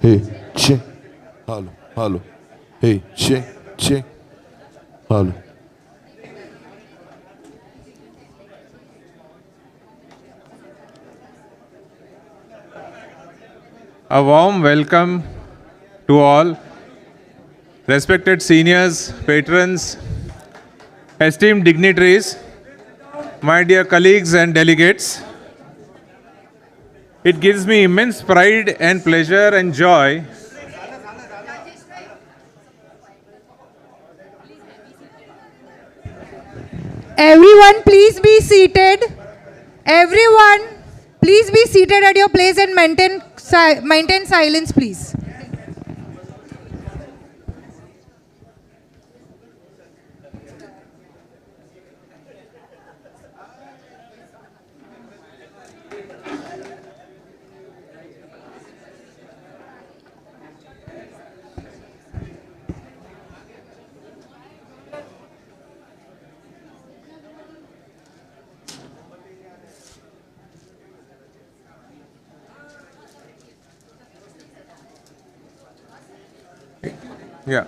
Hey, check. Hello, hello. Hey, check, check. Hello. A warm welcome to all respected seniors, patrons, esteemed dignitaries, my dear colleagues and delegates. It gives me immense pride and pleasure and joy Everyone, please be seated. Everyone, please be seated at your place and maintain silence, please. Yeah.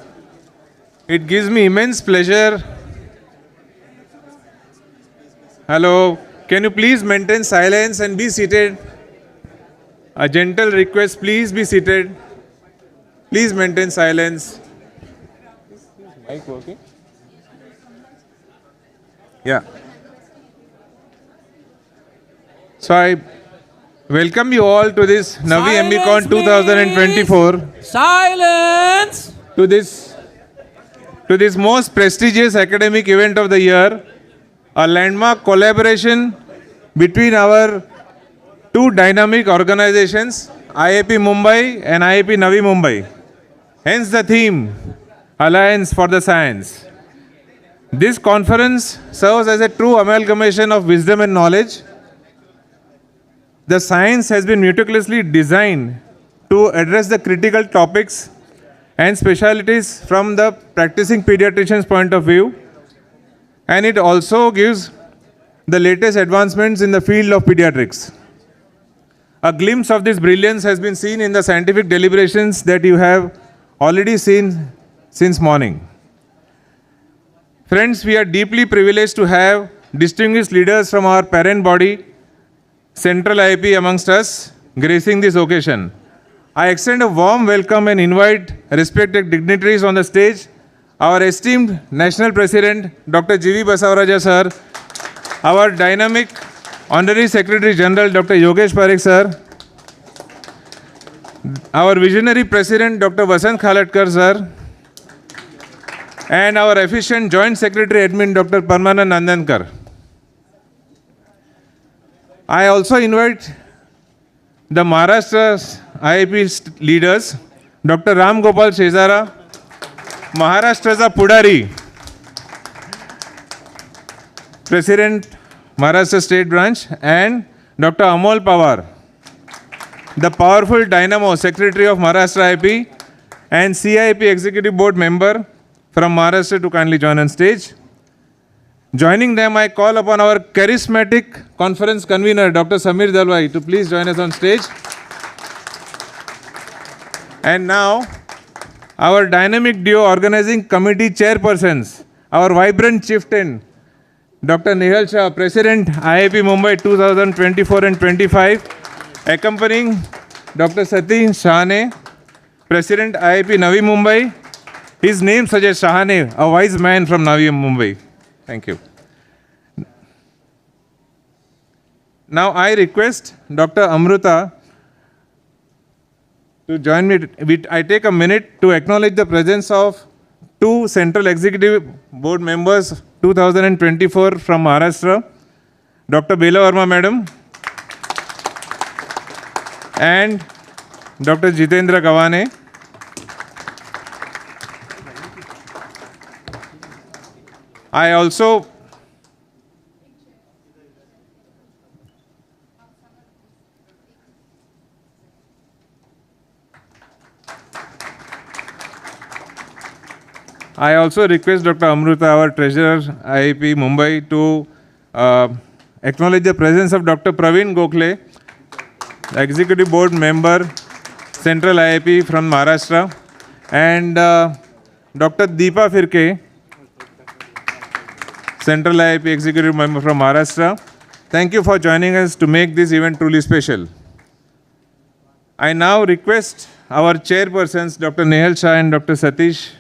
It gives me immense pleasure. Hello. Can you please maintain silence and be seated? A gentle request, please be seated. Please maintain silence. Is mic working? Yeah. So I welcome you all to this Navi MBCon 2024. Silence! To this most prestigious academic event of the year, a landmark collaboration between our two dynamic organizations, IAP Mumbai and IAP Navi Mumbai. Hence the theme, Alliance for the Science. This conference serves as a true amalgamation of wisdom and knowledge. The science has been meticulously designed to address the critical topics and specialties from the practicing pediatrician's point of view, and it also gives the latest advancements in the field of pediatrics. A glimpse of this brilliance has been seen in the scientific deliberations that you have already seen since morning. Friends, we are deeply privileged to have distinguished leaders from our parent body, Central IAP, amongst us, gracing this occasion. I extend a warm welcome and invite respected dignitaries on the stage. Our esteemed National President, Dr. G.V. Basavaraja sir, our dynamic Honorary Secretary General, Dr. Yogesh Parekh sir, our visionary President, Dr. Vasant Khalatkar sir, and our efficient Joint Secretary Admin, Dr. Parmanand Nandankar. I also invite the Maharashtra's IAP leaders, Dr. Ram Gopal Shezara, Maharashtra's Pudari, President, Maharashtra State Branch, and Dr. Amol Pawar, the powerful dynamo Secretary of Maharashtra IAP and CIAP Executive Board member from Maharashtra to kindly join on stage. Joining them, I call upon our charismatic conference convener, Dr. Samir Dalwai, to please join us on stage. And now, our dynamic duo organizing committee chairpersons, our vibrant chieftain, Dr. Nehal Shah, President, IAP Mumbai 2024 and 25, accompanying Dr. Sati Shahane, President, IAP Navi Mumbai. His name suggests Shahane, a wise man from Navi Mumbai. Thank you. Now I request Dr. Amruta to join me. I take a minute to acknowledge the presence of two Central Executive Board members 2024 from Maharashtra, Dr. Bela Verma Madam and Dr. Jitendra Gawane. I also request Dr. Amruta, our treasurer, IAP Mumbai, to acknowledge the presence of Dr. Praveen Gokhale, Executive Board member, Central IAP from Maharashtra, and Dr. Deepa Firke, Central IAP Executive Member from Maharashtra. Thank you for joining us to make this event truly special. I now request our chairpersons, Dr. Nehal Shah and Dr. Satish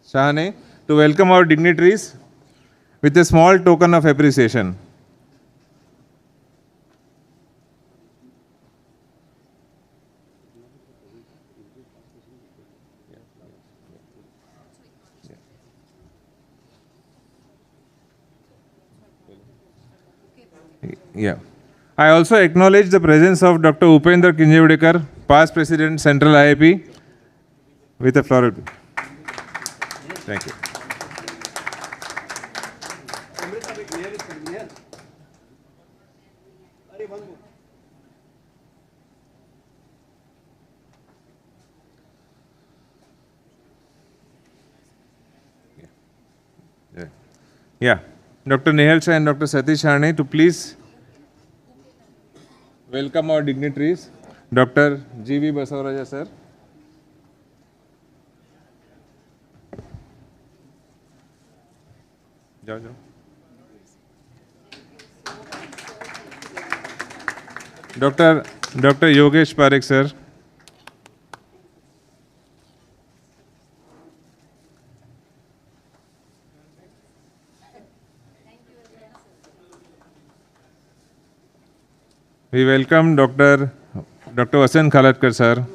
Shahane, to welcome our dignitaries with a small token of appreciation. Yeah. I also acknowledge the presence of Dr. Upendra Kinjevdekar, past President, Central IAP, with a floral. Thank you. Yeah. Dr. Nehal Shah and Dr. Satish Shahane to please welcome our dignitaries. Dr. G.V. Basavaraja sir. Jao, jao. Dr. Yogesh Parekh sir. We welcome Dr. Vasan Khalatkar sir.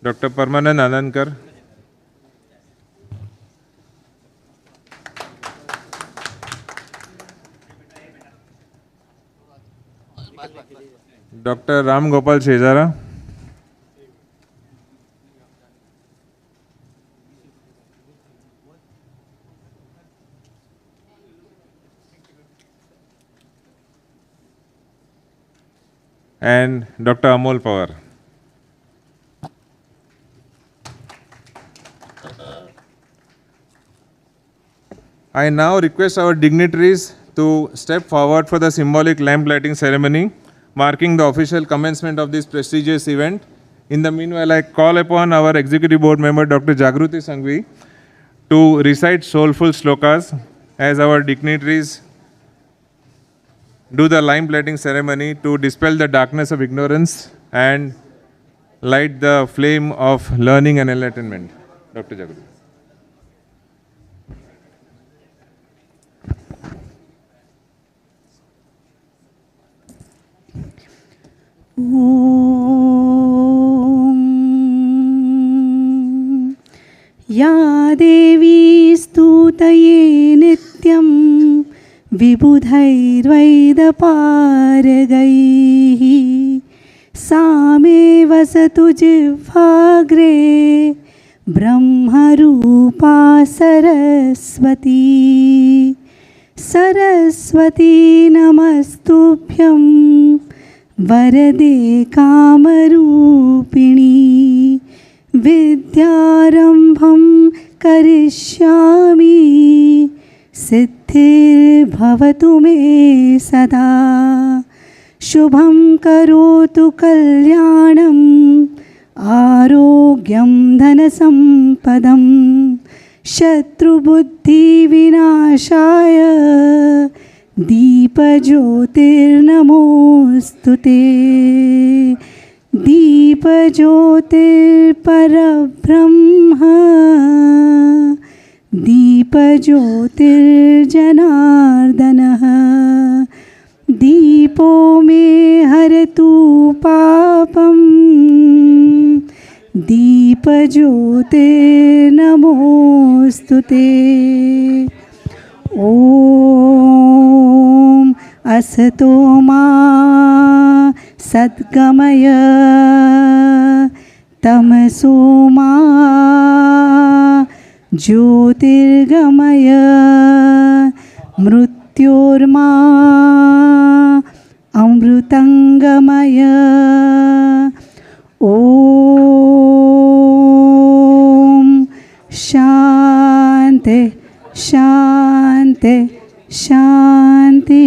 Dr. Parmanand Anandkar. Dr. Ram Gopal Shezara. And Dr. Amol Pawar. I now request our dignitaries to step forward for the symbolic lamp lighting ceremony, marking the official commencement of this prestigious event. In the meanwhile, I call upon our Executive Board Member, Dr. Jagruti Sanghvi, to recite soulful slokas as our dignitaries do the lamp lighting ceremony to dispel the darkness of ignorance and light the flame of learning and enlightenment. Dr. Jagruti. ॐ या देवी स्तुतये नित्यं विबुधैर्वैदपारगैः सा मे वसतु जिह्वाग्रे ब्रह्मरूपा सरस्वती सरस्वती नमस्तुभ्यं वरदे कामरूपिणी विद्यारम्भं करिष्यामि सिद्धिर्भवतु मे सदा शुभं करोतु कल्याणं आरोग्यं धनसम्पदं शत्रुबुद्धिविनाशाय दीपज्योतिर्नमोऽस्तु ते दीपज्योतिर्परब्रह्म दीपज्योतिर्जनार्दनः दीपो मे हरतु पापं दीपज्योतिर्नमोऽस्तु ते ॐ असतो मा सद्गमय तमसो मा ज्योतिर्गमय मृत्योर्मा अमृतंगमय ओम शांति शांति शांति.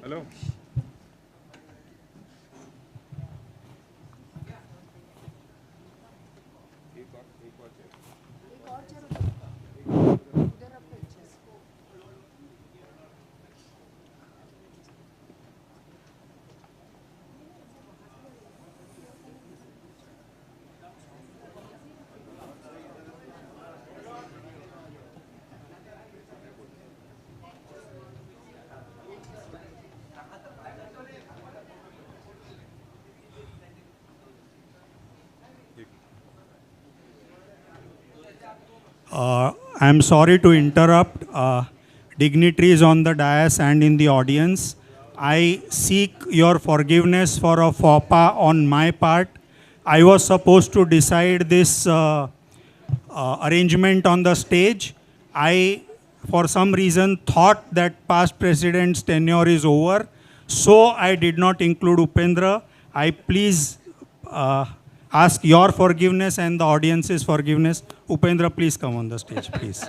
Hello. I am sorry to interrupt dignitaries on the dais and in the audience. I seek your forgiveness for a faux pas on my part. I was supposed to decide this arrangement on the stage. I, for some reason, thought that past president's tenure is over, so I did not include Upendra. I please ask your forgiveness and the audience's forgiveness. Upendra, please come on the stage, please.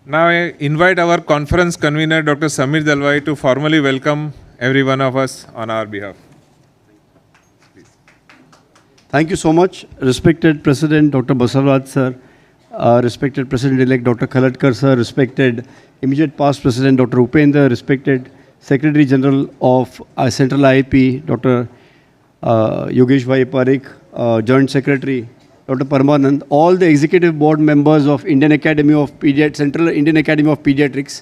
Now I invite our conference convener, Dr. Samir Dalwai, to formally welcome every one of us on our behalf. Thank you so much, respected President Dr. Basalraj sir, respected President-elect Dr. Khalatkar sir, respected immediate past President Dr. Upendra, respected Secretary General of Central IAP Dr. Yogesh Bhai Parekh, Joint Secretary Dr. Parmanand, all the executive board members of Indian Academy of Central Indian Academy of Pediatrics,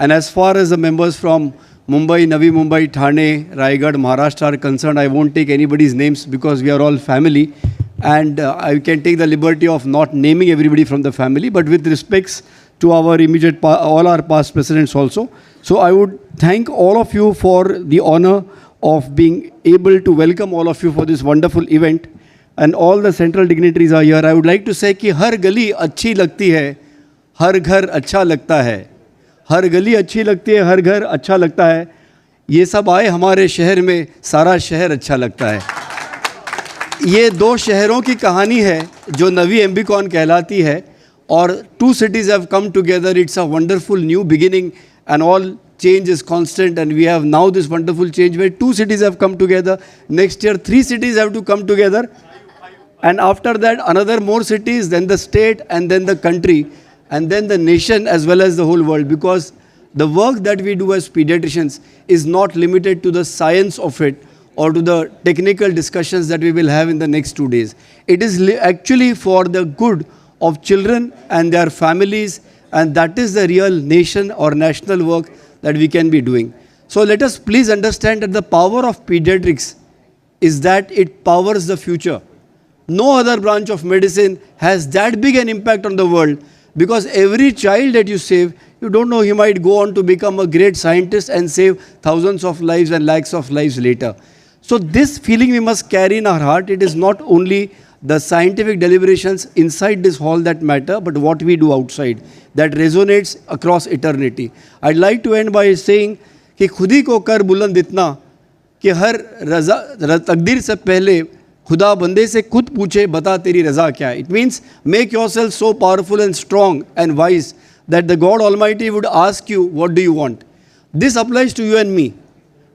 and as far as the members from Mumbai, Navi Mumbai, Thane, Raigad, Maharashtra are concerned, I won't take anybody's names because we are all family, and I can take the liberty of not naming everybody from the family, but with respects to our immediate, all our past presidents also. So I would thank all of you for the honor of being able to welcome all of you for this wonderful event, and all the central dignitaries are here. I would like to say कि हर गली अच्छी लगती है, हर घर अच्छा लगता है, हर गली अच्छी लगती है, हर घर अच्छा लगता है. ये सब आए हमारे शहर में, सारा शहर अच्छा लगता है. ये दो शहरों की कहानी है जो नवी एम्बिकॉन कहलाती है, और two cities have come together. It's a wonderful new beginning, and all change is constant, and we have now this wonderful change where two cities have come together. Next year 3 cities have to come together, and after that another more cities, then the state, and then the country, and then the nation as well as the whole world, because the work that we do as pediatricians is not limited to the science of it or to the technical discussions that we will have in the next 2 days. It is actually for the good of children and their families, and that is the real nation or national work that we can be doing. So let us please understand that the power of pediatrics is that it powers the future. No other branch of medicine has that big an impact on the world, because every child that you save, you don't know, he might go on to become a great scientist and save thousands of lives and lakhs of lives later. So this feeling we must carry in our heart. It is not only the scientific deliberations inside this hall that matter, but what we do outside that resonates across eternity. I'd like to end by saying कि खुद ही को कर बुलंद इतना कि हर रजा तकदीर से पहले खुदा बंदे से खुद पूछे बता तेरी रज़ा क्या है. It means make yourself so powerful and strong and wise that the God Almighty would ask you, what do you want? This applies to you and me,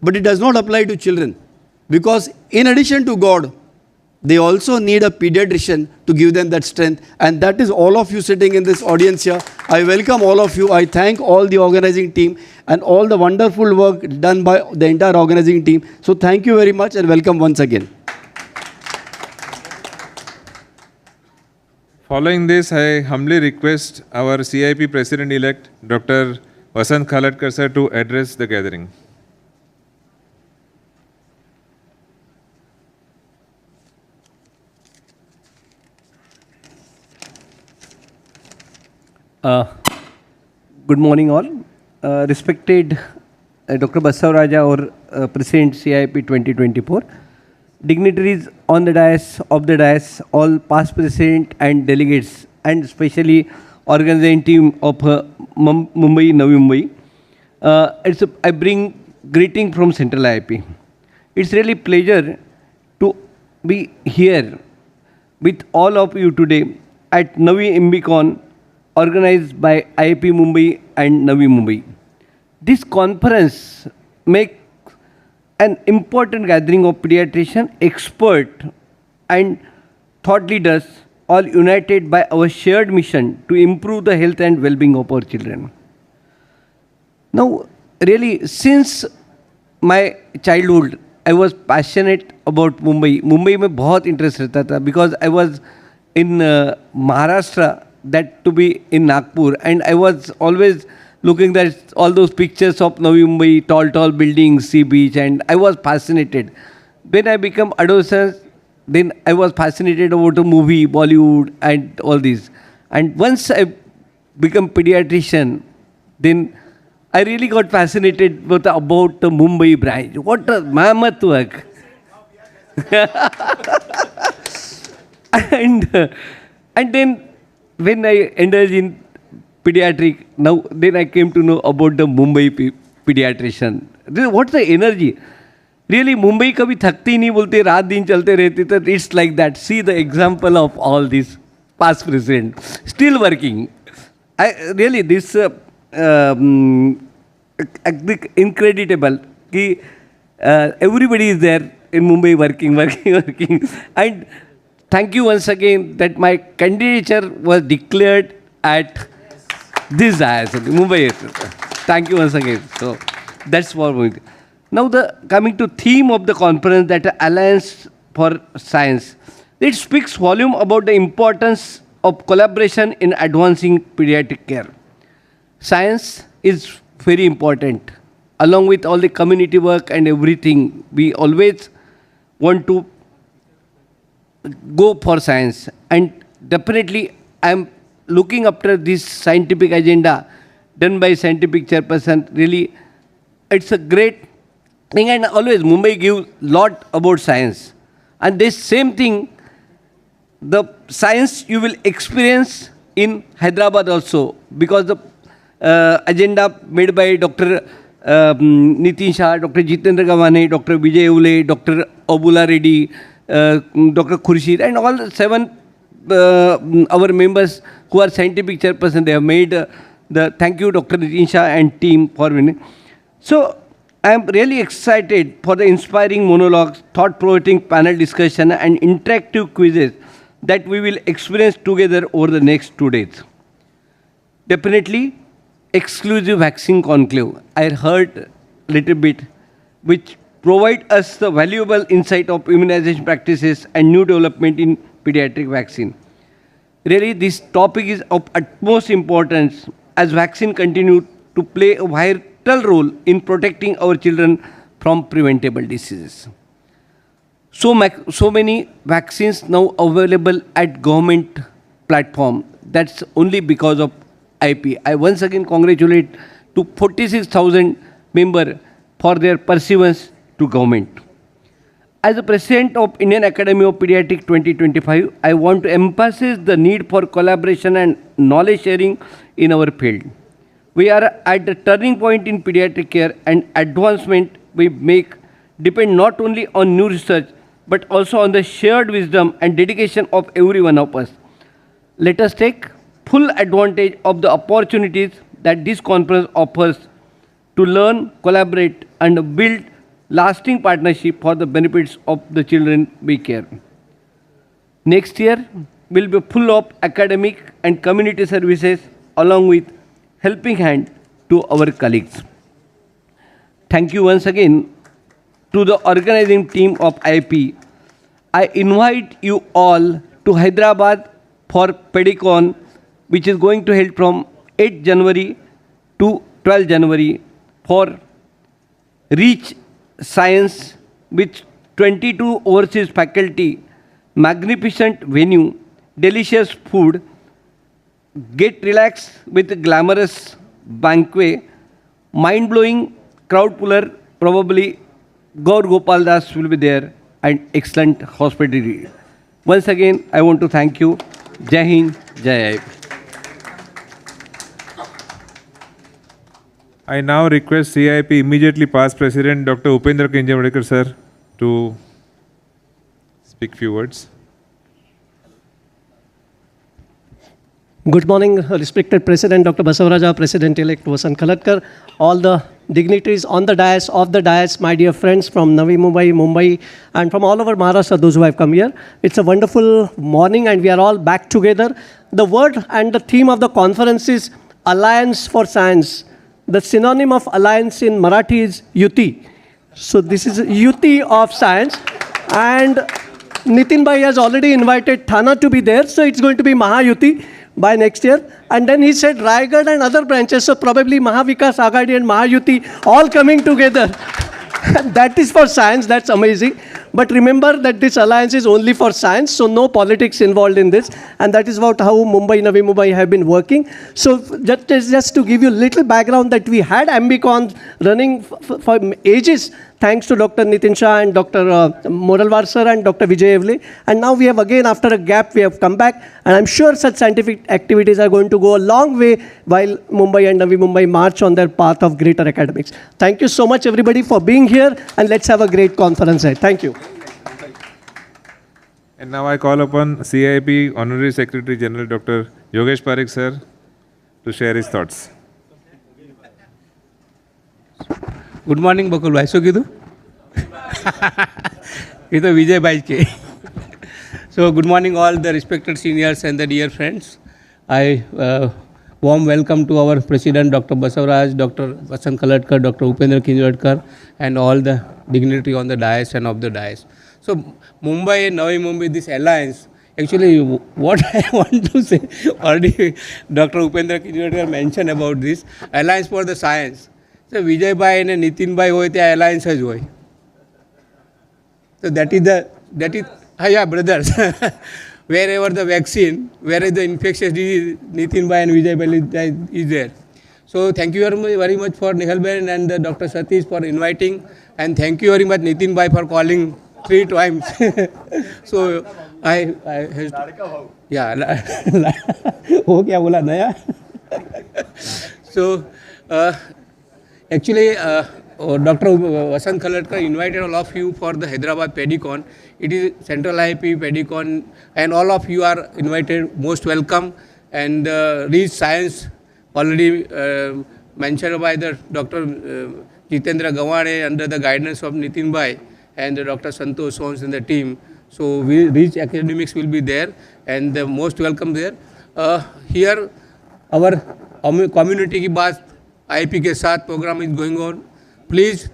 but it does not apply to children, because in addition to God, they also need a pediatrician to give them that strength, and that is all of you sitting in this audience here. I welcome all of you. I thank all the organizing team and all the wonderful work done by the entire organizing team. So thank you very much and welcome once again. Following this, I humbly request our CIP President-elect, Dr. Vasant Khaladkar sir, to address the gathering. Good morning all. Respected Dr. Basavaraja or President CIP 2024, dignitaries on the dais, all past president and delegates, and especially organizing team of Mumbai, Navi Mumbai. I bring greeting from Central IAP. It's really pleasure to be here with all of you today at Navi MBCon organized by IAP Mumbai and Navi Mumbai. This conference makes an important gathering of pediatrician, expert and thought leaders, all united by our shared mission to improve the health and well-being of our children. Now, really, since my childhood, I was passionate about Mumbai. Mumbai में बहुत interest रहता था because I was in Maharashtra, that to be in Nagpur, and I was always looking at all those pictures of Navi Mumbai, tall buildings, sea beach, and I was fascinated. When I became adolescent, then I was fascinated about the movie, Bollywood, and all this. And once I became pediatrician, then I really got fascinated about the Mumbai branch. What a mammoth work! and then when I entered in pediatric, then I came to know about the Mumbai pediatrician. What's the energy? Really, Mumbai kabhi thakti nahi bolte, raat din chalte rehte. It's like that. See the example of all these past present, still working. Really, this incredible. Everybody is there in Mumbai working. And thank you once again that my candidature was declared at this IISc, Mumbai. Thank you once again. So that's what we. Now coming to theme of the conference, that Alliance for Science. It speaks volume about the importance of collaboration in advancing pediatric care. Science is very important. Along with all the community work and everything, we always want to go for science. And definitely, I am looking after this scientific agenda done by scientific chairperson. Really, it's a great thing. And always Mumbai gives lot about science. And this same thing, the science you will experience in Hyderabad also, because the agenda made by Dr. Nitin Shah, Dr. Jitendra Gavane, Dr. Vijay Ule, Dr. Abula Reddy, Dr. Khurshid, and all 7 our members who are scientific chairperson, they have made thank you Dr. Nitin Shah and team for winning. So I am really excited for the inspiring monologues, thought-provoking panel discussion and interactive quizzes that we will experience together over the next 2 days. Definitely, exclusive vaccine conclave. I heard a little bit, which provide us the valuable insight of immunization practices and new development in pediatric vaccine. Really, this topic is of utmost importance as vaccine continue to play a vital role in protecting our children from preventable diseases. So many vaccines now available at government platform. That's only because of IP. I once again congratulate to 46,000 members for their perseverance to government. As the President of Indian Academy of Pediatrics 2025, I want to emphasize the need for collaboration and knowledge sharing in our field. We are at the turning point in pediatric care, and advancement we make depend not only on new research, but also on the shared wisdom and dedication of every one of us. Let us take full advantage of the opportunities that this conference offers to learn, collaborate, and build lasting partnership for the benefits of the children we care. Next year will be full of academic and community services along with helping hand to our colleagues. Thank you once again to the organizing team of IAP. I invite you all to Hyderabad for Pedicon, which is going to held from 8 January to 12 January for Reach Science with 22 overseas faculty, magnificent venue, delicious food, get relaxed with a glamorous banquet, mind-blowing crowd puller, probably Gaur Gopal Das will be there, and excellent hospitality. Once again, I want to thank you. Jai Hind, Jai IAP. I now request CIP immediately past President Dr. Upendra Kinjamodekar sir to speak few words. Good morning, respected President Dr. Basavaraja, President-elect Vasant Khalatkar, all the dignitaries on the dais, off the dais, my dear friends from Navi Mumbai, Mumbai, and from all over Maharashtra, those who have come here. It's a wonderful morning and we are all back together. The word and the theme of the conference is Alliance for Science. The synonym of alliance in Marathi is Yuti. So this is Yuti of Science. And Nitin Bhai has already invited Thana to be there, so it's going to be Mahayuti by next year. And then he said Raigad and other branches, so probably Mahavikas Agadi and Mahayuti all coming together. That is for science, that's amazing. But remember that this alliance is only for science, so no politics involved in this. And that is about how Mumbai, Navi Mumbai have been working. So just to give you a little background that we had Ambicon running for ages, thanks to Dr. Nitin Shah and Dr. Moralwar sir and Dr. Vijay Evle. And now we have again, after a gap, we have come back. And I'm sure such scientific activities are going to go a long way while Mumbai and Navi Mumbai march on their path of greater academics. Thank you so much, everybody, for being here. And let's have a great conference ahead. Thank you. And now I call upon CIP Honorary Secretary General Dr. Yogesh Parekh sir to share his thoughts. Good morning Bakul भाई शो कीधु ये तो विजय भाई के so good morning all the respected seniors and the dear friends I warm welcome to our president Dr. Basavaraj, Dr. Vasant Khalatkar, Dr. Upendra Kinjamodekar and all the dignitary on the dais and of the dais. So Mumbai and Navi Mumbai, this alliance, actually what I want to say, already Dr. Upendra Kinjamodekar mentioned about this, alliance for the science. So Vijay Bhai and Nitin Bhai hoy the alliance has hoy. So that is yeah, brothers. Wherever the vaccine, where is the infectious disease, Nitin Bhai and Vijay Bhai is there. So thank you very much for Nihal Ben and Dr. Satish for inviting, and thank you very much Nitin Bhai for calling 3 times. So I yeah, हो क्या बोला नया? So actually Dr. Vasant Khalatkar invited all of you for the Hyderabad Pedicon. It is Central IAP Pedicon and all of you are invited, most welcome. And Reach Science already mentioned by the Dr. Jitendra Gawade under the guidance of Nitin Bhai and Dr. Santosh Sons and the team. So Reach Academics will be there and most welcome there. Here our community ki baat IAP ke saath program is going on. Please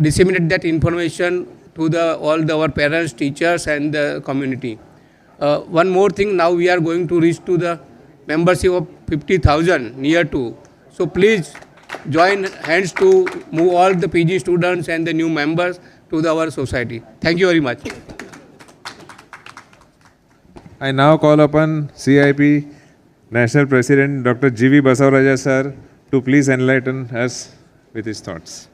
disseminate that information to all our parents, teachers and the community. One more thing, now we are going to reach to the membership of 50,000 near to. So please join hands to move all the PG students and the new members to our society. Thank you very much. I now call upon CIP National President Dr. G.V. Basavaraja sir to please enlighten us with his thoughts.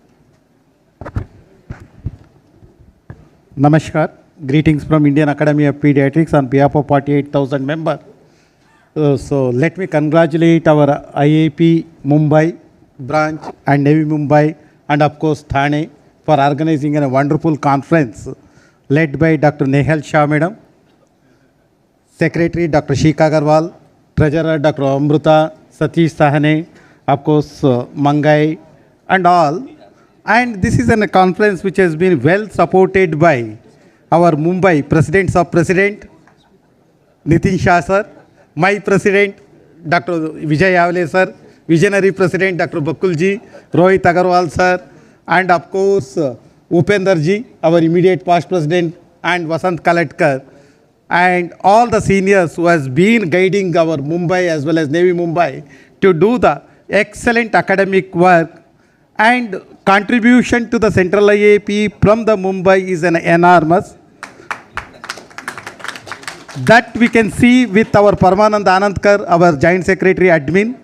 Namaskar. Greetings from Indian Academy of Pediatrics on behalf of 48,000 members. So let me congratulate our IAP Mumbai branch and Navi Mumbai and of course Thane for organizing a wonderful conference led by Dr. Nehal Shah Madam, Secretary Dr. Shika Agarwal, Treasurer Dr. Amruta, Satish Sahane, of course Mangai and all. And this is a conference which has been well supported by our Mumbai Presidents of President, Nitin Shah sir, my President, Dr. Vijay Evle sir, Visionary President, Dr. Bakulji, Rohit Agarwal sir, and of course Upender ji, our immediate past President, and Vasant Khalatkar. and all the seniors who has been guiding our Mumbai as well as Navy Mumbai to do the excellent academic work, and contribution to the central IAP from the Mumbai is an enormous. That we can see with our Parmanand Anandkar, our Joint Secretary Admin,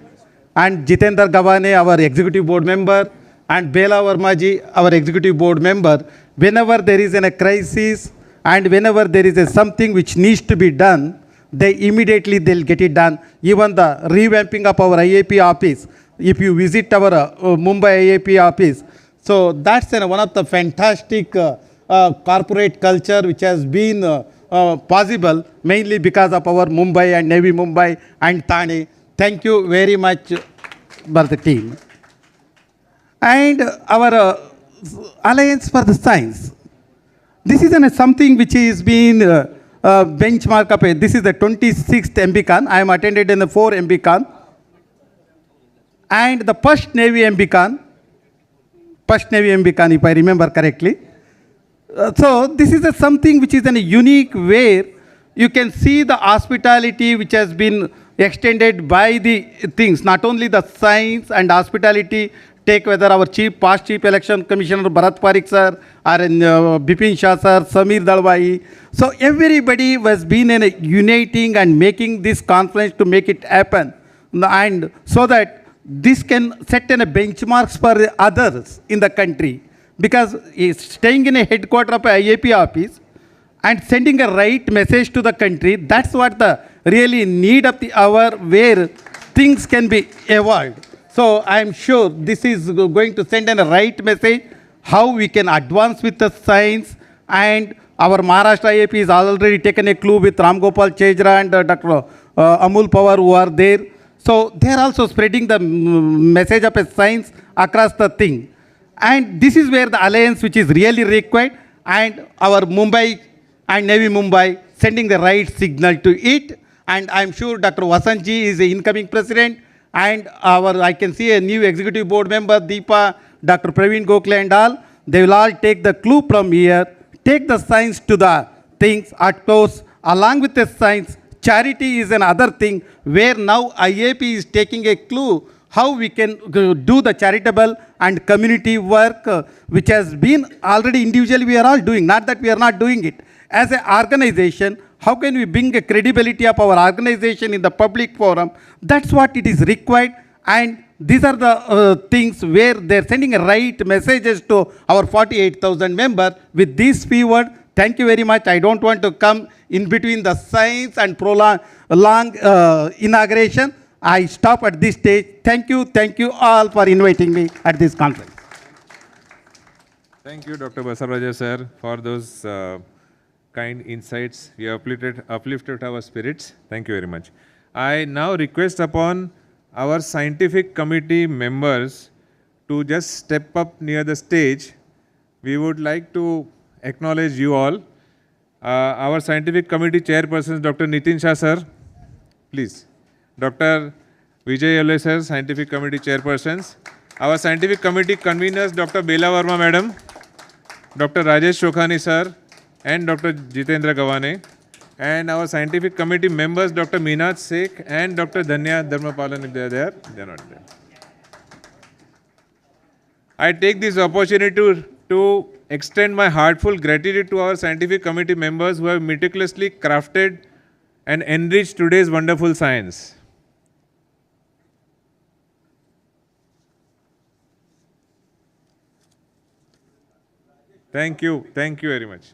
and Jitendra Gavane, our Executive Board Member, and Bela Vermaji, our Executive Board Member. Whenever there is a crisis and whenever there is something which needs to be done, they'll get it done. Even the revamping of our IAP office, if you visit our Mumbai IAP office, so that's one of the fantastic corporate culture which has been possible mainly because of our Mumbai and Navy Mumbai and Thane. Thank you very much for the team. And our Alliance for the Science. This is something which is being benchmark up. This is the 26th MBCon. I am attended in the 4 MBCon. And the first Navy MBCon, if I remember correctly. So this is something which is a unique where you can see the hospitality which has been extended by the things, not only the science and hospitality, take whether our past chief election commissioner Bharat Parikh sir or Bipin Shah sir, Samir Dalwai. So everybody has been uniting and making this conference to make it happen. And so that this can set benchmarks for others in the country. Because staying in a headquarter of a IAP office and sending a right message to the country, that's what the really need of the hour where things can be evolved. So I am sure this is going to send a right message how we can advance with the science, and our Maharashtra IAP has already taken a clue with Ram Gopal Chejra and Dr. Amul Pawar who are there. So they are also spreading the message of a science across the thing. And this is where the alliance which is really required, and our Mumbai and Navy Mumbai sending the right signal to it. And I'm sure Dr. Vasanji is the incoming president, and I can see a new executive board member, Deepa, Dr. Praveen Gokhale and all. They will all take the clue from here, take the science to the things at close. Along with the science, charity is another thing where now IAP is taking a clue how we can do the charitable and community work, which has been already individually we are all doing, not that we are not doing it. As an organization, how can we bring a credibility of our organization in the public forum? That's what it is required. And these are the things where they're sending a right messages to our 48,000 members with this few words. Thank you very much. I don't want to come in between the science and prolong long inauguration. I stop at this stage. Thank you all for inviting me at this conference. Thank you, Dr. Basavaraja sir, for those kind insights. You uplifted our spirits. Thank you very much. I now request upon our scientific committee members to just step up near the stage. We would like to acknowledge you all. Our scientific committee chairperson, Dr. Nitin Shah sir, please. Dr. Vijay Yole sir, scientific committee chairpersons. Our scientific committee conveners, Dr. Bela Verma madam, Dr. Rajesh Shokhani sir, and Dr. Jitendra Gavane. And our scientific committee members, Dr. Meenat Sheikh and Dr. Dhanya Dharmapalan, if they are there, they are not there. I take this opportunity to extend my heartfelt gratitude to our scientific committee members who have meticulously crafted and enriched today's wonderful science. Thank you very much.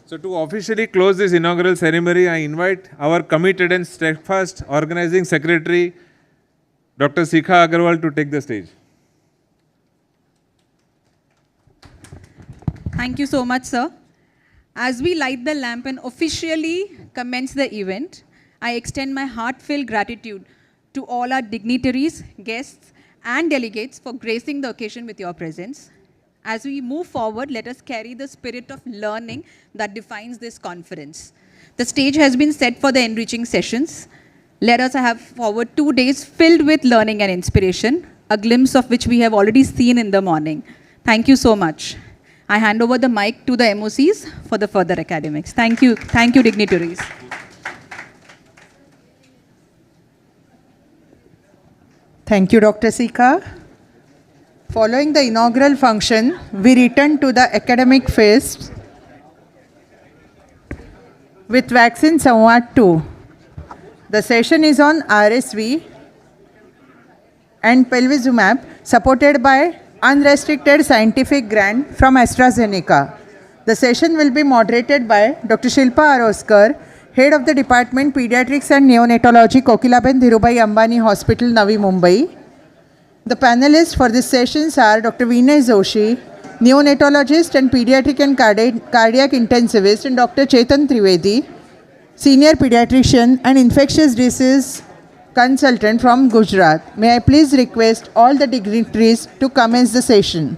So to officially close this inaugural ceremony, I invite our committed and steadfast organizing secretary, Dr. Sikha Agarwal, to take the stage. Thank you so much, sir. As we light the lamp and officially commence the event, I extend my heartfelt gratitude to all our dignitaries, guests, and delegates for gracing the occasion with your presence. As we move forward, let us carry the spirit of learning that defines this conference. The stage has been set for the enriching sessions. Let us have forward 2 days filled with learning and inspiration, a glimpse of which we have already seen in the morning. Thank you so much. I hand over the mic to the MOCs for the further academics. Thank you, dignitaries. Thank you, Dr. Sika. Following the inaugural function, we return to the academic phase with Vaccine Samvad 2. The session is on RSV and Pelvizumab, supported by unrestricted scientific grant from AstraZeneca. The session will be moderated by Dr. Shilpa Aroskar, Head of the Department Pediatrics and Neonatology, Kokilaben Dhirubhai Ambani Hospital, Navi Mumbai. The panelists for these sessions are Dr. Vinay Joshi, neonatologist and pediatric and cardiac intensivist, and Dr. Chetan Trivedi, senior pediatrician and infectious disease consultant from Gujarat. May I please request all the dignitaries to commence the session.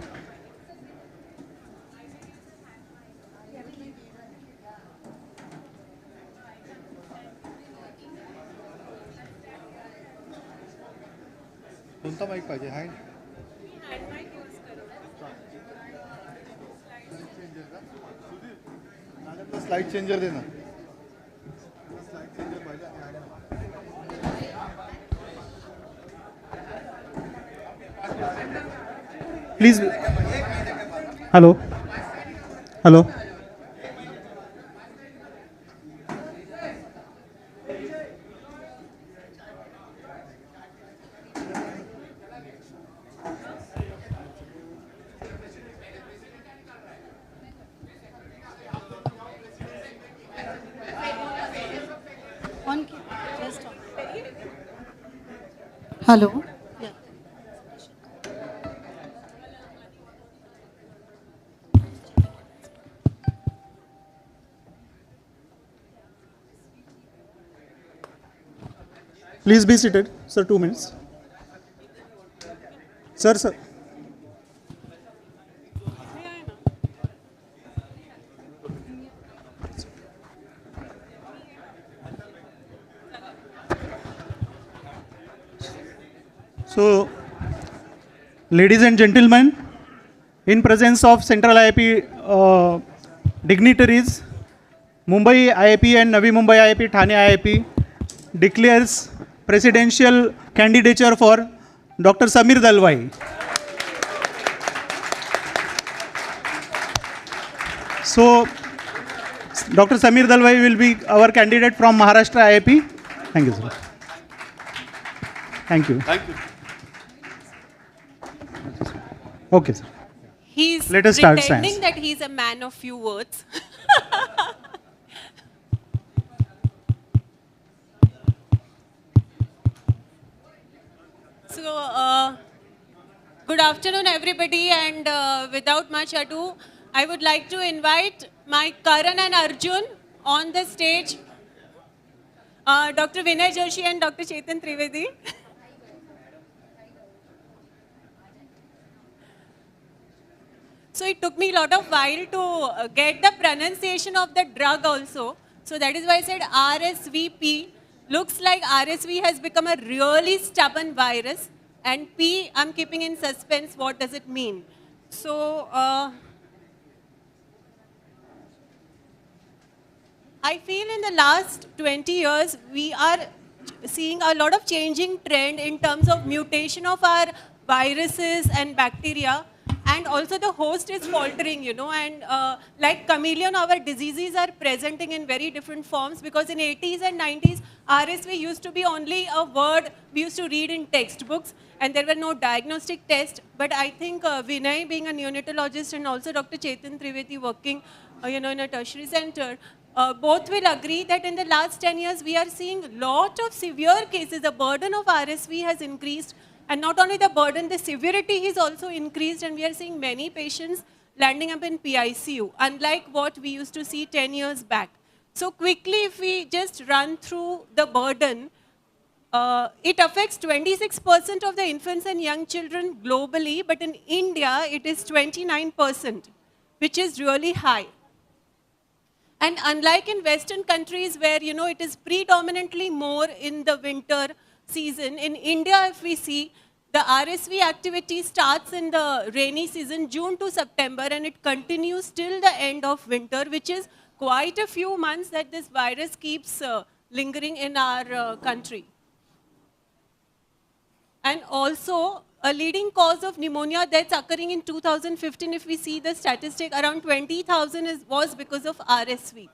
कोणता mike पाहिजे आहे slide changer दे ना Please. Hello. Hello. Hello. Please be seated, sir. 2 minutes. Sir. So, ladies and gentlemen, in presence of Central IAP dignitaries, Mumbai IAP and Navi Mumbai IAP, Thane IAP declares presidential candidature for Dr. Samir Dalwai. So, Dr. Samir Dalwai will be our candidate from Maharashtra IAP. Thank you, sir. Thank you. Thank you. Okay, sir. He's Let us start pretending science. that he's a man of few words. So, good afternoon, everybody, and without much ado, I would like to invite my Karan and Arjun on the stage, Dr. Vinay Joshi and Dr. Chetan Trivedi. So it took me a lot of while to get the pronunciation of the drug also. So that is why I said RSVP. Looks like RSV has become a really stubborn virus. And P, I'm keeping in suspense, what does it mean? So, I feel in the last 20 years, we are seeing a lot of changing trend in terms of mutation of our viruses and bacteria. And also the host is faltering, you know, and like chameleon, our diseases are presenting in very different forms because in 80s and 90s, RSV used to be only a word we used to read in textbooks and there were no diagnostic tests. But I think Vinay being a neonatologist and also Dr. Chetan Trivedi working, in a tertiary center, both will agree that in the last 10 years, we are seeing a lot of severe cases. The burden of RSV has increased. And not only the burden, the severity is also increased and we are seeing many patients landing up in PICU, unlike what we used to see 10 years back. So quickly, if we just run through the burden, it affects 26% of the infants and young children globally, but in India, it is 29%, which is really high. And unlike in Western countries where, it is predominantly more in the winter season, in India, if we see, the RSV activity starts in the rainy season, June to September, and it continues till the end of winter, which is quite a few months that this virus keeps lingering in our country. And also, a leading cause of pneumonia deaths occurring in 2015, if we see the statistic, around 20,000 was because of RSV.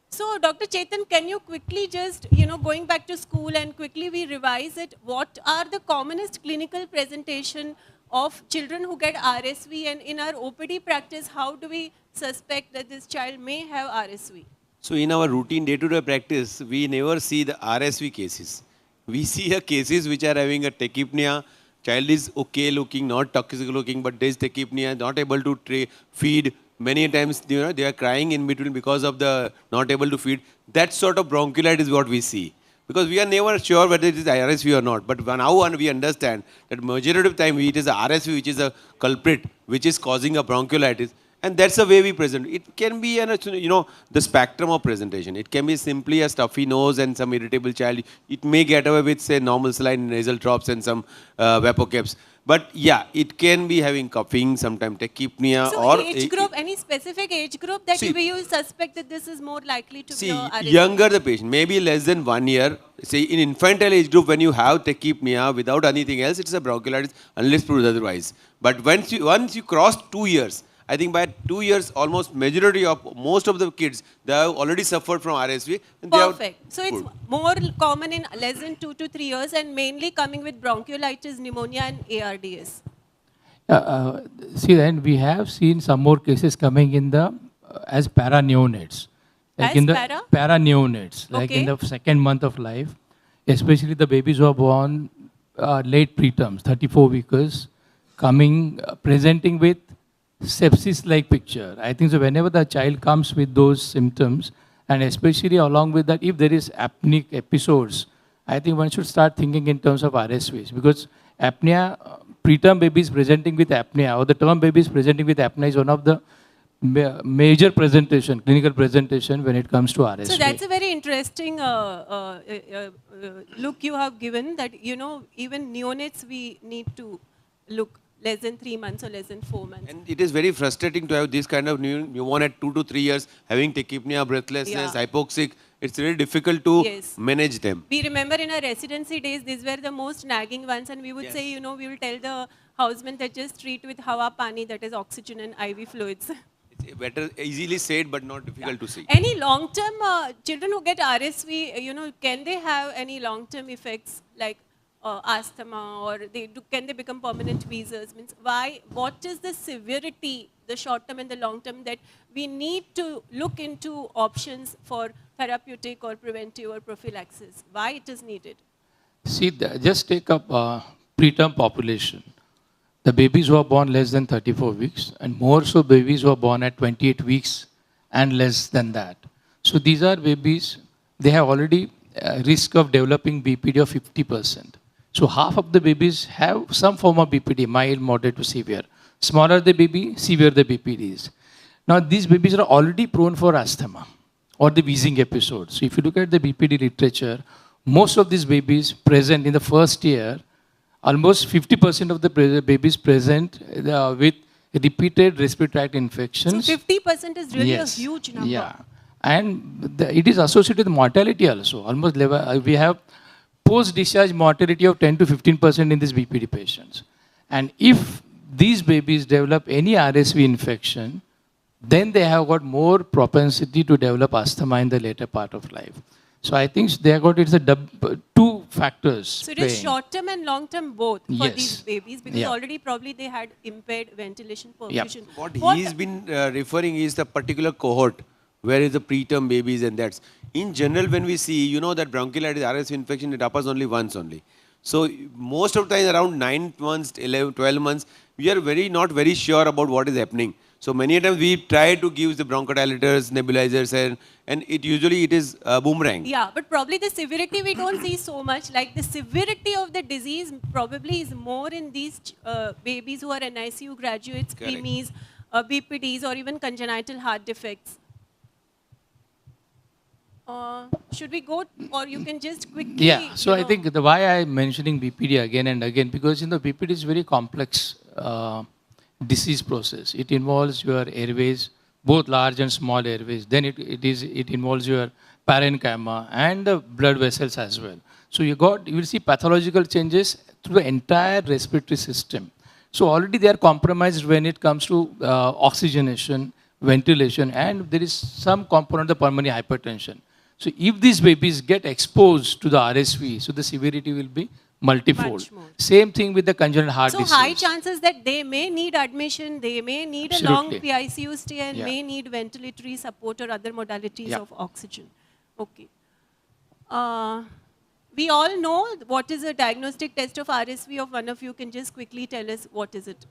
So, Dr. Chetan, can you quickly just, going back to school and quickly we revise it, what are the commonest clinical presentation of children who get RSV, and in our OPD practice, how do we suspect that this child may have RSV? So in our routine day-to-day practice, we never see the RSV cases. We see cases which are having a tachypnea, child is okay looking, not toxic looking, but there is tachypnea, not able to feed. Many times they are crying in between because of the not able to feed. That sort of bronchiolitis is what we see. Because we are never sure whether it is RSV or not. But now we understand that majority of time it is the RSV which is a culprit, which is causing a bronchiolitis. And that's the way we present. It can be, the spectrum of presentation. It can be simply a stuffy nose and some irritable child. It may get away with, say, normal saline nasal drops and some vapocaps. But yeah, it can be having coughing, sometimes tachypnea. So or age group, any specific age group that you suspect that this is more likely to be RSV? Younger the patient, maybe less than 1 year. Say in infantile age group, when you have tachypnea without anything else, it's a bronchiolitis unless proved otherwise. But once you cross 2 years, I think by 2 years, almost majority of most of the kids, they have already suffered from RSV. And Perfect. So it's more common in less than 2 to 3 years and mainly coming with bronchiolitis, pneumonia and ARDS. See, then we have seen some more cases coming in the as para-neonates. Like in the para-neonates, like in the second month of life, especially the babies who are born late preterms, 34 weeks, presenting with sepsis-like picture. I think so whenever the child comes with those symptoms, and especially along with that, if there is apneic episodes, I think one should start thinking in terms of RSVs, because apnea, preterm babies presenting with apnea, or the term babies presenting with apnea is one of the major clinical presentation when it comes to RSV. So that's a very interesting look you have given, that, even neonates we need to look less than 3 months or less than 4 months. And it is very frustrating to have this kind of newborn at 2 to 3 years, having tachypnea, breathlessness, hypoxic. It's very difficult to manage them. We remember in our residency days, these were the most nagging ones, and we would say, we will tell the houseman that just treat with hawa pani, that is oxygen and IV fluids. It's better, easily said, but not difficult to see. Any long-term children who get RSV, can they have any long-term effects like asthma, or can they become permanent wheezers? Means what is the severity, the short term and the long term, that we need to look into options for therapeutic or preventive or prophylaxis? Why it is needed? See, just take up preterm population. The babies who are born less than 34 weeks, and more so babies who are born at 28 weeks and less than that. So these are babies, they have already risk of developing BPD of 50%. So half of the babies have some form of BPD, mild, moderate to severe. Smaller the baby, severe the BPD is. Now these babies are already prone for asthma or the wheezing episodes. So if you look at the BPD literature, most of these babies present in the first year, almost 50% of the babies present with repeated respiratory tract infections. So 50% is really a huge number. Yeah. And it is associated with mortality also. Almost we have post-discharge mortality of 10 to 15% in these BPD patients. And if these babies develop any RSV infection, then they have got more propensity to develop asthma in the later part of life. So I think they have got two factors. So it is short-term and long-term both for these babies, because already probably they had impaired ventilation perfusion. What he's been referring is the particular cohort, where is the preterm babies, and that's in general when we see, that bronchiolitis, RSV infection, it happens only once only. So most of the time around 9 months, 11, 12 months, we are not very sure about what is happening. So many a times we try to give the bronchodilators, nebulizers, and it is boomerang. Yeah, but probably the severity we don't see so much. Like the severity of the disease probably is more in these babies who are NICU graduates, Correct. preemies, BPDs, or even congenital heart defects. Should we go, or you can just quickly? Yeah, so I think the why I'm mentioning BPD again and again, because BPD is very complex disease process. It involves your airways, both large and small airways. Then it involves your parenchyma and the blood vessels as well. So you will see pathological changes through the entire respiratory system. So already they are compromised when it comes to oxygenation, ventilation, and there is some component of pulmonary hypertension. So if these babies get exposed to the RSV, so the severity will be multifold. Same thing with the congenital heart disease. So high chances that they may need admission, they may need a long PICU stay, and may need ventilatory support or other modalities of oxygen. Okay. We all know what is a diagnostic test of RSV. Of one of you can just quickly tell us what is it.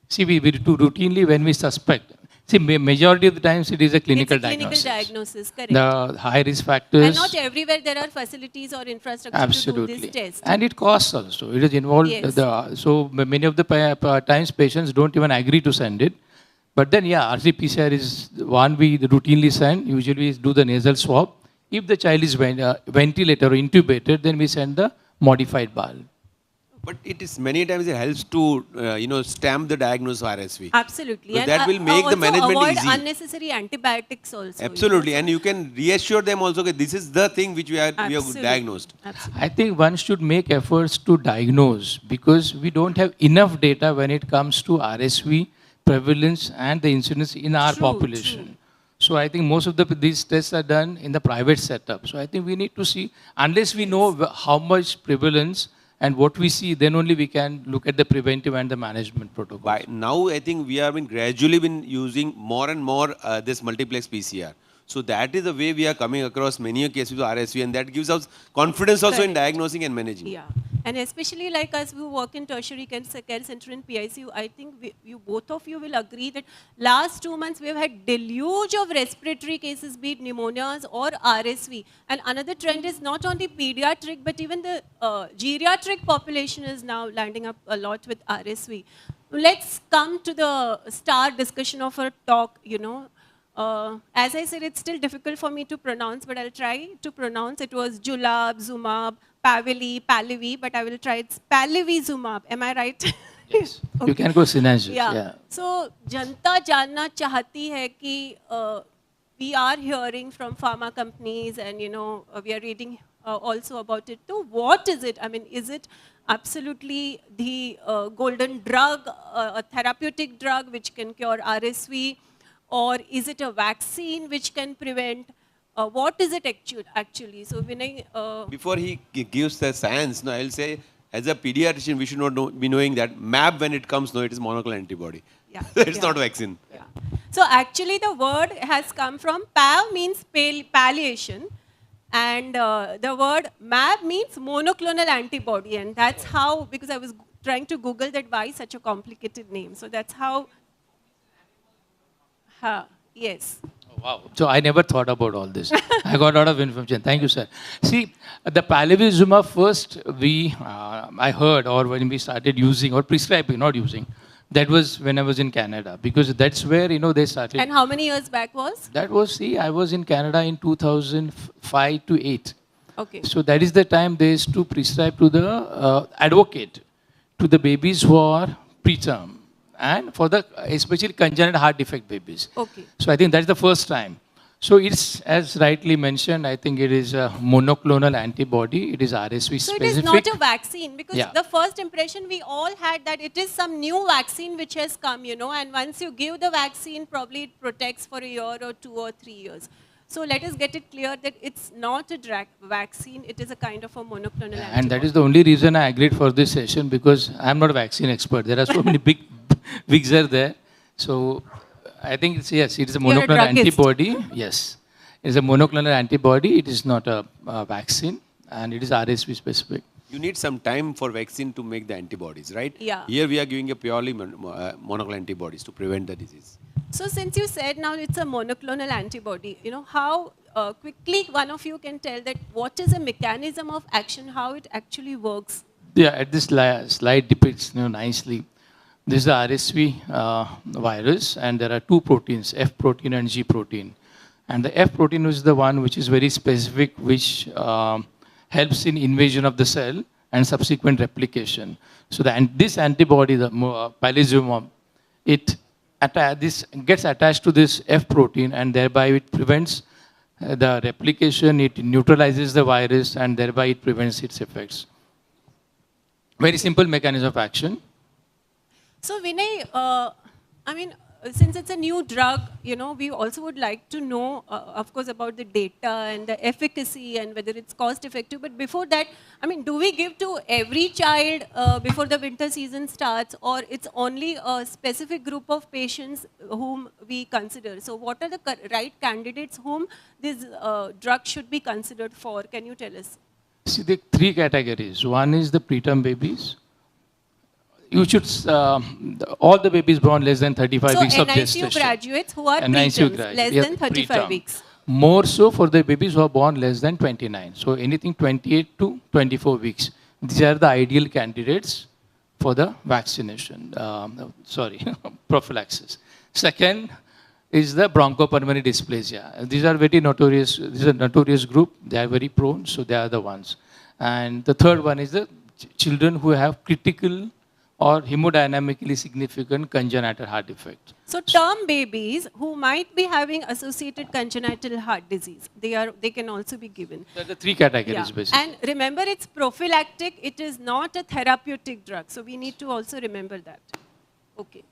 See, we do routinely when we suspect. See, majority of the times it is a clinical diagnosis. Clinical diagnosis, correct. The high risk factors. And not everywhere there are facilities or infrastructure to do this test. And it costs also. It is involved. So many of the times patients don't even agree to send it. But then, RT-PCR is one we routinely send. Usually we do the nasal swab. If the child is ventilated or intubated, then we send the modified valve. But it is many times it helps to stamp the diagnosis of RSV. Absolutely. So and that will make the management avoid easy. Unnecessary antibiotics also. Absolutely, and you can reassure them also that this is the thing which we have diagnosed. Absolutely. I think one should make efforts to diagnose because we don't have enough data when it comes to RSV prevalence and the incidence in our population. So I think most of these tests are done in the private setup. So I think we need to see, unless we know how much prevalence and what we see, then only we can look at the preventive and the management protocol. Now I think we have gradually been using more and more this multiplex PCR. So that is the way we are coming across many cases of RSV, and that gives us confidence also in diagnosing and managing. Yeah, and especially like us who work in tertiary care center in PICU, I think both of you will agree that last 2 months we have had deluge of respiratory cases, be it pneumonias or RSV. And another trend is not only pediatric, but even the geriatric population is now landing up a lot with RSV. Let's come to the star discussion of our talk, as I said, it's still difficult for me to pronounce, but I'll try to pronounce. It was Julab, Zumab, Palivi, but I will try. It's Palivizumab. Am I right? Yes. Okay. You can go synergies. Yeah. So, Janta janna chahati hai ki we are hearing from pharma companies, and we are reading also about it too. What is it? I mean, is it absolutely the golden drug, a therapeutic drug which can cure RSV? Or is it a vaccine which can prevent? What is it actually? So Vinay... Before he gives the science, I'll say, as a pediatrician, we should not be knowing that MAB, when it comes, it is monoclonal antibody. Yeah. It's not vaccine. Yeah. So actually the word has come from PAL means palliation, and the word MAB means monoclonal antibody, and that's how, because I was trying to Google that why such a complicated name. So that's how... Yes. Oh, wow. So I never thought about all this. I got a lot of information. Thank you, sir. See, the Palivizumab first I heard, or when we started using or prescribing, not using, that was when I was in Canada, because that's where, they started. And how many years back was? That was, I was in Canada in 2005 to 8. Okay. So that is the time they used to prescribe to the advocate to the babies who are preterm. And for the especially congenital heart defect babies. Okay. So I think that's the first time. So it's, as rightly mentioned, I think it is a monoclonal antibody. It is RSV specific. So it is not a vaccine, because the first impression we all had that it is some new vaccine which has come, and once you give the vaccine, probably it protects for a year or 2 or 3 years. So let us get it clear that it's not a vaccine, it is a kind of a monoclonal antibody. And that is the only reason I agreed for this session, because I'm not a vaccine expert. There are so many big wigs are there. So I think it is a monoclonal antibody. Yes. It is a monoclonal antibody. It is not a vaccine, and it is RSV specific. You need some time for vaccine to make the antibodies, right? Yeah. Here we are giving a purely monoclonal antibodies to prevent the disease. So since you said now it's a monoclonal antibody, how quickly one of you can tell that what is the mechanism of action, how it actually works? Yeah, at this slide depicts nicely. This is the RSV virus, and there are two proteins, F protein and G protein. And the F protein is the one which is very specific, which helps in invasion of the cell and subsequent replication. So this antibody, the palivizumab, this gets attached to this F protein, and thereby it prevents the replication, it neutralizes the virus, and thereby it prevents its effects. Very simple mechanism of action. So Vinay, since it's a new drug, we also would like to know, of course, about the data and the efficacy and whether it's cost effective. But before that, do we give to every child before the winter season starts, or it's only a specific group of patients whom we consider? So what are the right candidates whom this drug should be considered for? Can you tell us? See, the three categories. One is the preterm babies. You should, all the babies born less than 35 weeks of gestation. So NICU graduates who are preterms, less than 35 weeks. More so for the babies who are born less than 29. So anything 28 to 24 weeks. These are the ideal candidates for the vaccination, prophylaxis. Second is the bronchopulmonary dysplasia. These are very notorious, this is a notorious group. They are very prone, so they are the ones. And the third one is the children who have critical or hemodynamically significant congenital heart defect. So term babies who might be having associated congenital heart disease, they can also be given. There are the three categories basically. And remember, it's prophylactic, it is not a therapeutic drug. So we need to also remember that. Okay.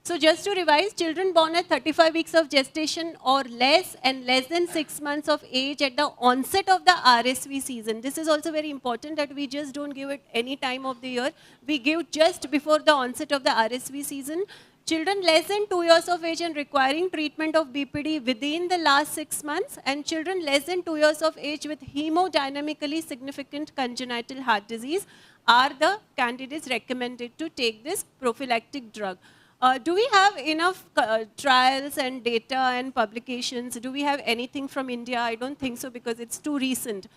So just to revise, children born at 35 weeks of gestation or less and less than 6 months of age at the onset of the RSV season. This is also very important that we just don't give it any time of the year. We give just before the onset of the RSV season. Children less than 2 years of age and requiring treatment of BPD within the last 6 months, and children less than 2 years of age with hemodynamically significant congenital heart disease are the candidates recommended to take this prophylactic drug. Do we have enough trials and data and publications? Do we have anything from India? I don't think so because it's too recent.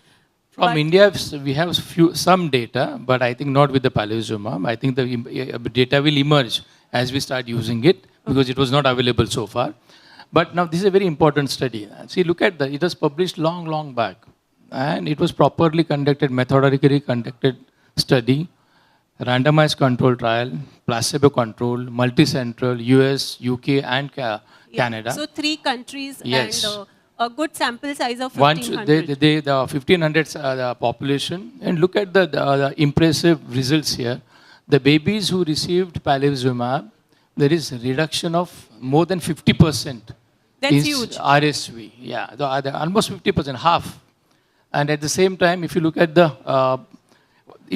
From India, we have some data, but I think not with the palivizumab. I think the data will emerge as we start using it because it was not available so far. But now this is a very important study. See, look at that. It was published long back. And it was properly conducted, methodically conducted study. Randomized control trial, placebo control, multicentral, US, UK, and Canada. So 3 countries yes. And a good sample size of 1,500. The 1,500 population. And look at the impressive results here. The babies who received palivizumab, there is a reduction of more than 50%. That's huge. RSV, yeah, almost 50%, half. And at the same time, if you look at the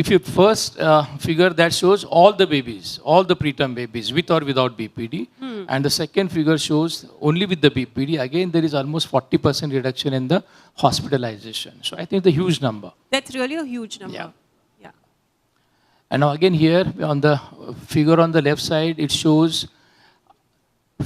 if you first figure that shows all the babies, all the preterm babies with or without BPD, and the second figure shows only with the BPD, again there is almost 40% reduction in the hospitalization. So I think the huge number. That's really a huge number. Yeah. And now again here on the figure on the left side, it shows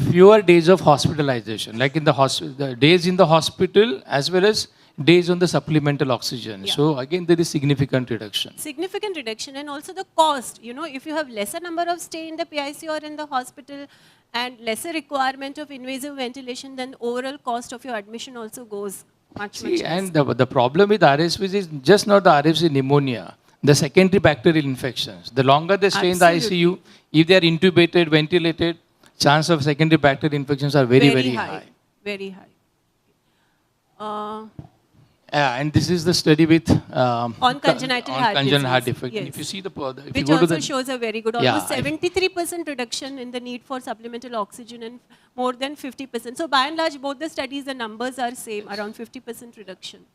fewer days of hospitalization, like in the days in the hospital as well as days on the supplemental oxygen. Yeah. So again, there is significant reduction. Significant reduction, and also the cost. If you have lesser number of stay in the PIC or in the hospital and lesser requirement of invasive ventilation, then overall cost of your admission also goes much less. And the problem with RSV is just not the RSV pneumonia, the secondary bacterial infections. The longer they stay in the ICU, if they are intubated, ventilated, chance of secondary bacterial infections are very high. Very high. And this is the study with on congenital heart defect. Yes. If you see which also shows a very good, almost 73% reduction in the need for supplemental oxygen and more than 50%. So by and large, both the studies, the numbers are same, around 50% reduction.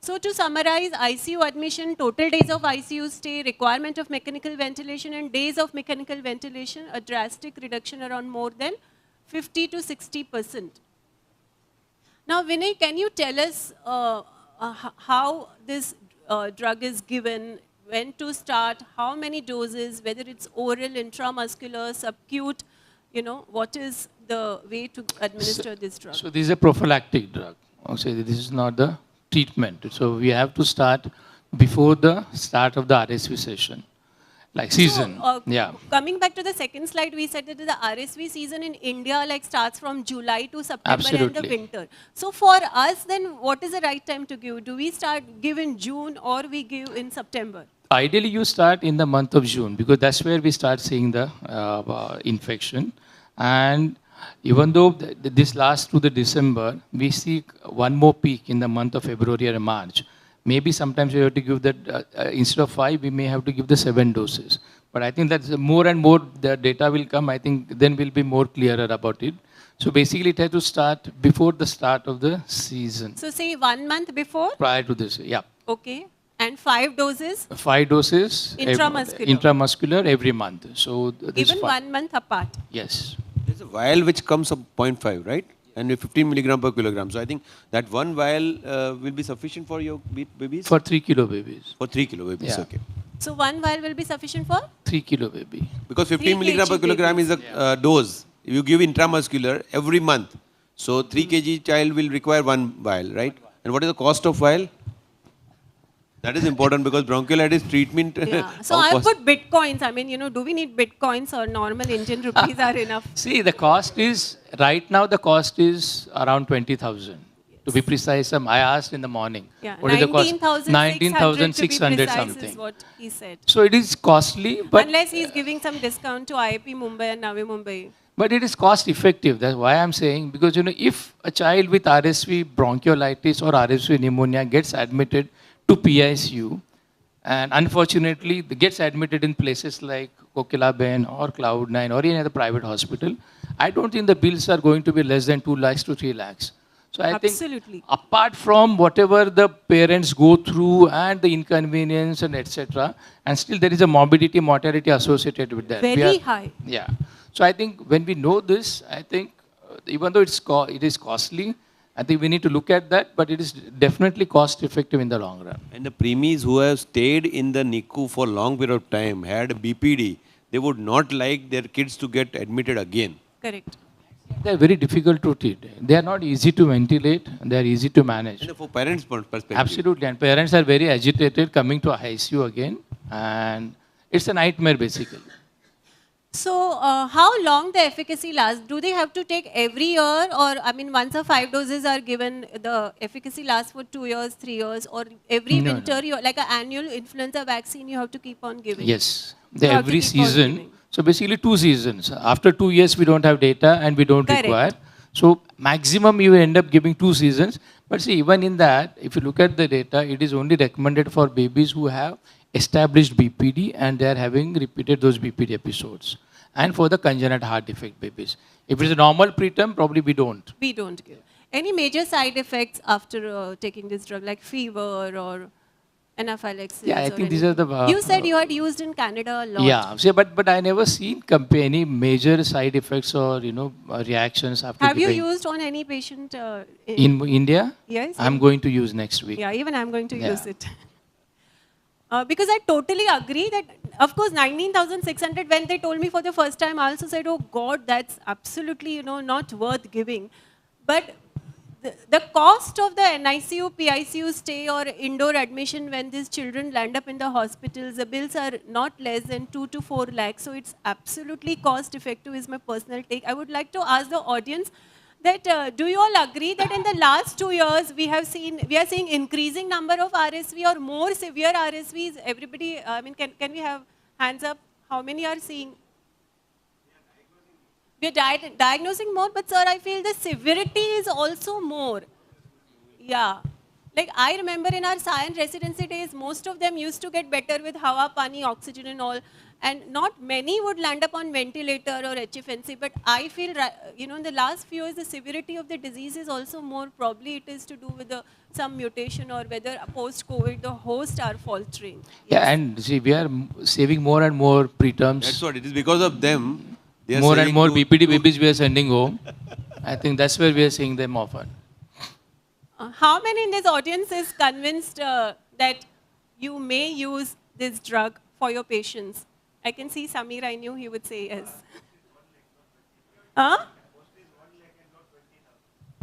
So to summarize, ICU admission, total days of ICU stay, requirement of mechanical ventilation and days of mechanical ventilation, a drastic reduction around more than 50 to 60%. Now, Vinay, can you tell us how this drug is given, when to start, how many doses, whether it's oral, intramuscular, subcute, what is the way to administer this drug? So this is a prophylactic drug. Also, this is not the treatment. So we have to start before the start of the RSV session, like season. So, coming back to the second slide, we said that the RSV season in India starts from July to September and the winter. So for us, then what is the right time to give? Do we give in June or we give in September? Ideally, you start in the month of June because that's where we start seeing the infection. And even though this lasts to the December, we see one more peak in the month of February or March. Maybe sometimes we have to give that, instead of 5, we may have to give the 7 doses. But I think that more and more the data will come. I think then we'll be more clearer about it. So basically, it has to start before the start of the season. So say 1 month before? Prior to this, yeah. Okay. And 5 doses? 5 doses. Intramuscular every month. So even 1 month apart? Yes. There's a vial which comes up 0.5, right? And 15 milligram per kilogram. So I think that one vial will be sufficient for your babies? For 3 kilo babies. For 3 kilo babies, Yeah. okay. So 1 vial will be sufficient for? 3 kilo baby. Because 15 milligram per kilogram is a dose. You give intramuscular every month. So 3 kg child will require 1 vial, right? And what is the cost of vial? That is important because bronchiolitis treatment. Yeah. So I put bitcoins. I mean, do we need bitcoins or normal Indian rupees are enough? See, the cost is, right now the cost is around 20,000. To be precise, I asked in the morning. Yeah, what is the cost? 19,600 something. is what he said. So it is costly, but unless he's giving some discount to IAP Mumbai and Navi Mumbai. But it is cost effective. That's why I'm saying, because if a child with RSV bronchiolitis or RSV pneumonia gets admitted to PICU, and unfortunately gets admitted in places like Kokilaben or Cloud9 or any other private hospital, I don't think the bills are going to be less than 2 lakhs to 3 lakhs. So I think apart from whatever the parents go through and the inconvenience and etc., and still there is a morbidity, mortality associated with that. Very high. Yeah. So I think when we know this, I think even though it is costly, I think we need to look at that, but it is definitely cost effective in the long run. And the preemies who have stayed in the NICU for a long period of time, had BPD, they would not like their kids to get admitted again. Correct. They are very difficult to treat. They are not easy to ventilate. They are easy to manage. And for parents' perspective. Absolutely. And parents are very agitated coming to ICU again. And it's a nightmare basically. So how long the efficacy lasts? Do they have to take every year, or once the 5 doses are given, the efficacy lasts for 2 years, 3 years, or every winter, like an annual influenza vaccine, you have to keep on giving? Yes, every season. So basically 2 seasons. After 2 years, we don't have data and we don't require. So maximum you end up giving 2 seasons. But see, even in that, if you look at the data, it is only recommended for babies who have established BPD and they are having repeated those BPD episodes. And for the congenital heart defect babies. If it's a normal preterm, probably we don't. We don't give. Any major side effects after taking this drug, like fever or anaphylaxis? Yeah, I think these are the... you said you had used in Canada a lot. Yeah, so, but I never seen any major side effects or, reactions after Have giving. you used on any patient in India? Yes. I'm going to use next week. Yeah, even I'm going to use it. Because I totally agree that, of course, 19,600, when they told me for the first time, I also said, oh God, that's absolutely, not worth giving. But the cost of the NICU, PICU stay or indoor admission when these children land up in the hospitals, the bills are not less than 2 to 4 lakhs. So it's absolutely cost effective is my personal take. I would like to ask the audience that do you all agree that in the last 2 years we are seeing increasing number of RSV or more severe RSVs? Everybody, can we have hands up? How many are seeing? We are diagnosing more, but sir, I feel the severity is also more. Yeah. Like I remember in our science residency days, most of them used to get better with hawa, pani, oxygen and all. And not many would land up on ventilator or HFNC, but I feel, in the last few years, the severity of the disease is also more. Probably it is to do with some mutation or whether post-COVID, the hosts are faltering. Yes. Yeah, and see, we are saving more and more preterms. That's what it is. Because of them, more and more BPD babies we are sending home. I think that's where we are seeing them often. How many in this audience is convinced that you may use this drug for your patients? I can see Samir, I knew he would say yes. Huh?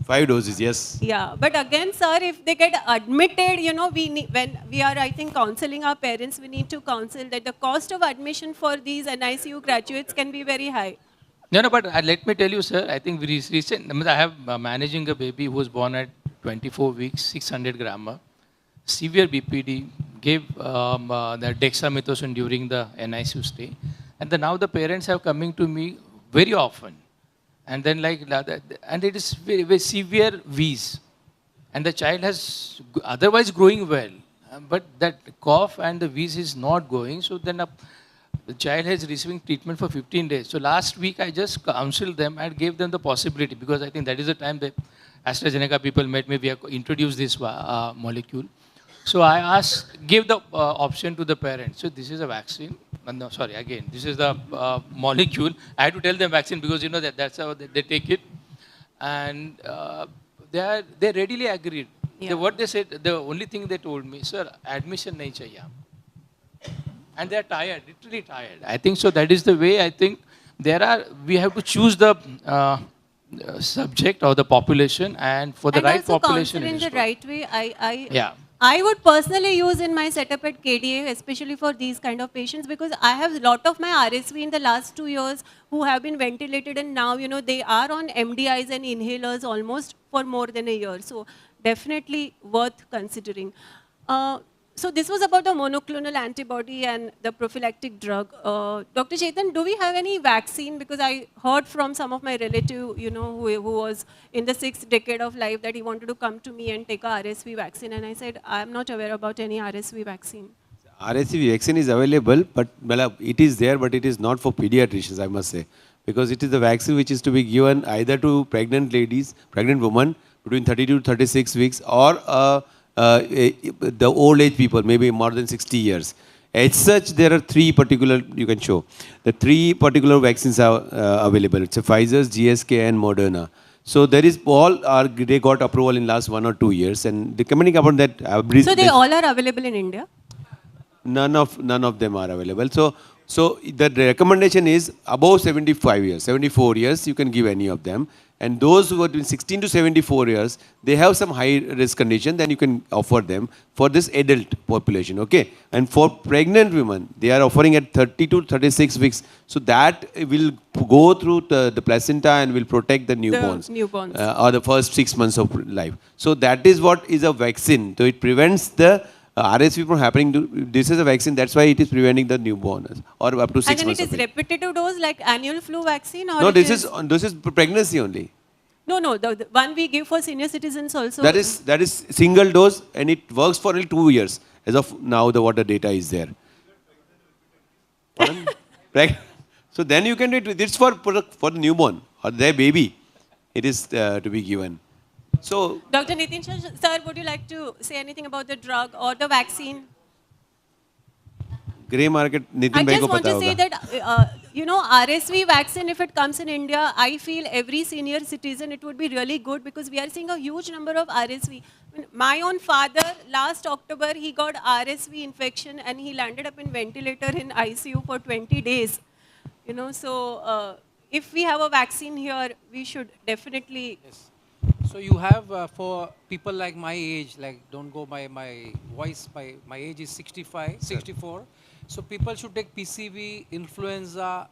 5 doses, yes. Yeah, but again, sir, if they get admitted, we need, when we are, I think, counseling our parents, we need to counsel that the cost of admission for these NICU graduates can be very high. No, but let me tell you, sir, I think I have managing a baby who was born at 24 weeks, 600 gram, severe BPD, gave the dexamethasone during the NICU stay. And now the parents have coming to me very often. And then and it is very, very severe wheeze. And the child has otherwise growing well. But that cough and the wheeze is not going. So then the child is receiving treatment for 15 days. So last week I just counseled them and gave them the possibility, because I think that is the time that AstraZeneca people met me. We have introduced this molecule. So I gave the option to the parents. So this is a vaccine. No, sorry, again, this is the molecule. I had to tell them vaccine because that's how they take it. And they readily agreed. Yeah. What they said, the only thing they told me, sir, admission nahi chahiye. And they are tired, literally tired. I think so. That is the way I think we have to choose the subject or the population, and for the right population. And also counsel in the right way. Yeah. I would personally use in my setup at KDA, especially for these kind of patients, because I have a lot of my RSV in the last 2 years who have been ventilated, and now, they are on MDIs and inhalers almost for more than a year. So definitely worth considering. So this was about the monoclonal antibody and the prophylactic drug. Dr. Chetan, do we have any vaccine? Because I heard from some of my relative, who was in the 6th decade of life, that he wanted to come to me and take a RSV vaccine. And I said, I'm not aware about any RSV vaccine. RSV vaccine is available, but it is there, but it is not for pediatricians, I must say. Because it is the vaccine which is to be given either to pregnant ladies, pregnant women between 32 to 36 weeks, or the old age people, maybe more than 60 years. As such, there are 3 particular, you can show, the 3 particular vaccines are available. It's a Pfizer's, GSK and Moderna. So there is they got approval in last 1 or 2 years, and commenting upon that. So they all are available in India? None of them are available. So the recommendation is above 75 years, 74 years, you can give any of them. And those who are between 16 to 74 years, they have some high risk condition, then you can offer them for this adult population, okay? And for pregnant women, they are offering at 30 to 36 weeks. So that will go through the placenta and will protect the newborns. Or the first 6 months of life. So that is what is a vaccine. So it prevents the RSV from happening. This is a vaccine, that's why it is preventing the newborn or up to 6 months. And then it is repetitive dose like annual flu vaccine? Or no, this is pregnancy only. No, the one we give for senior citizens also. That is single dose, and it works for only 2 years. As of now, the data is there. So then you can do it. It's for the newborn or their baby. It is to be given. So, Dr. Nitin sir, would you like to say anything about the drug or the vaccine? Grey market, Nitin I bhai just ko want pata to say hoga. that, RSV vaccine, if it comes in India, I feel every senior citizen, it would be really good, because we are seeing a huge number of RSV. My own father, last October, he got RSV infection and he landed up in ventilator in ICU for 20 days. So if we have a vaccine here, we should definitely... Yes. So you have for people like my age, like don't go by my voice, my age is 64. So people should take PCV, influenza,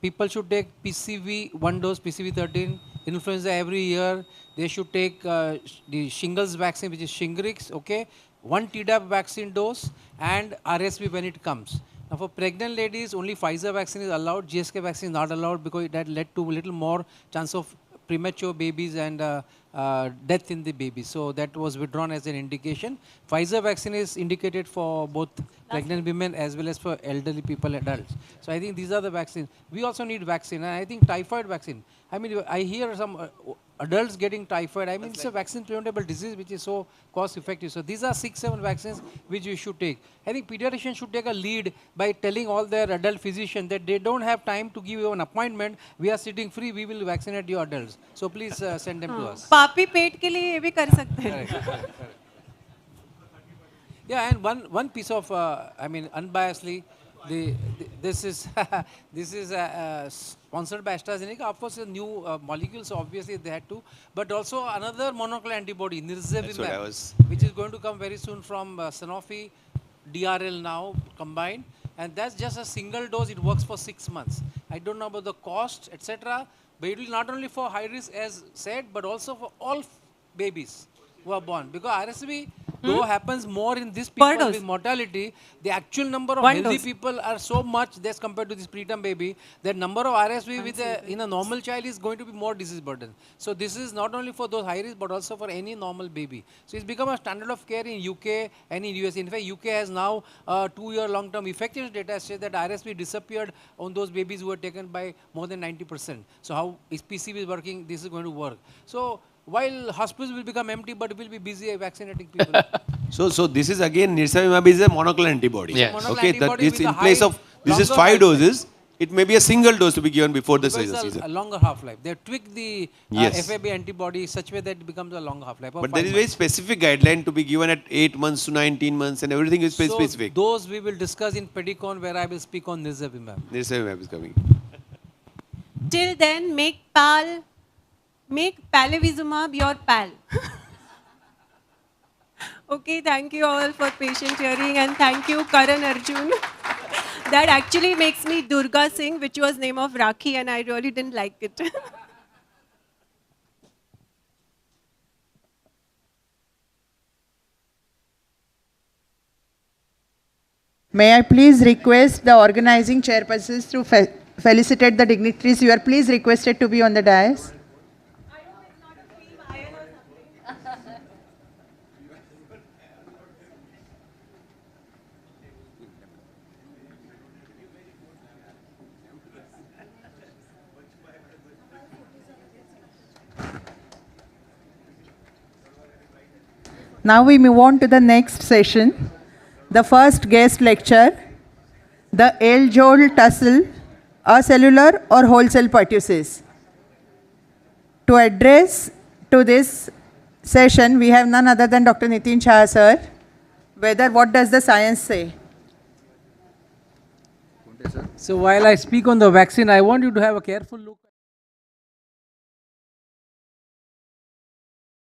people should take PCV 1 dose, PCV 13, influenza every year. They should take the shingles vaccine, which is Shingrix, okay? 1 Tdap vaccine dose and RSV when it comes. Now for pregnant ladies, only Pfizer vaccine is allowed. GSK vaccine is not allowed because that led to a little more chance of premature babies and death in the baby. So that was withdrawn as an indication. Pfizer vaccine is indicated for both pregnant women as well as for elderly people, adults. So I think these are the vaccines. We also need vaccine. And I think typhoid vaccine. I mean, I hear some adults getting typhoid. I mean, it's a vaccine preventable disease which is so cost effective. So these are 6-7 vaccines which you should take. I think pediatricians should take a lead by telling all their adult physicians that they don't have time to give you an appointment. We are sitting free. We will vaccinate your adults. So please send them to us. पापी पेट के लिए ये भी कर सकते हैं. Yeah, and one piece of, I mean, unbiasedly, this is this is sponsored by AstraZeneca. Of course, the new molecules, obviously they had to, but also another monoclonal antibody, nirsevimab, which is going to come very soon from Sanofi, DRL now combined, and that's just a single dose. It works for 6 months. I don't know about the cost, etc., but it will not only for high risk, as said, but also for all babies who are born, because RSV though happens more in this people with mortality, the actual number of healthy people are so much less compared to this preterm baby. That number of RSV with in a normal child is going to be more disease burden. So this is not only for those high risk, but also for any normal baby. So it's become a standard of care in UK and in US. In fact, UK has now 2-year long-term effectiveness data says that RSV disappeared on those babies who were taken by more than 90%. So how is PCV is working? This is going to work. So while hospitals will become empty, but we'll be busy vaccinating people. So this is again, nirsevimab is a monoclonal antibody. Yes. Monoclonal Okay, that antibody is with in a place high, of, this is longer 5 half-life. doses. It may be a single dose to be given before the Because season. a longer half-life. They tweak the Yes. FAB antibody such way that it becomes a longer half-life. But there is very specific guideline to be given at 8 months to 19 months, and everything is very specific. Those we will discuss in Pedicon, where I will speak on nirsevimab. Nirsevimab is coming. Till then, make palivizumab your pal. Okay, thank you all for patient hearing, and thank you, Karan Arjun. That actually makes me Durga Singh, which was name of Rakhi, and I really didn't like it. May I please request the organizing chairpersons to felicitate the dignitaries. You are please requested to be on the dais. Now we move on to the next session. The first guest lecture, the age-old tussle, acellular or wholesale pertussis. To address to this session, we have none other than Dr. Nitin Shah, sir. What does the science say? So while I speak on the vaccine, I want you to have a careful look.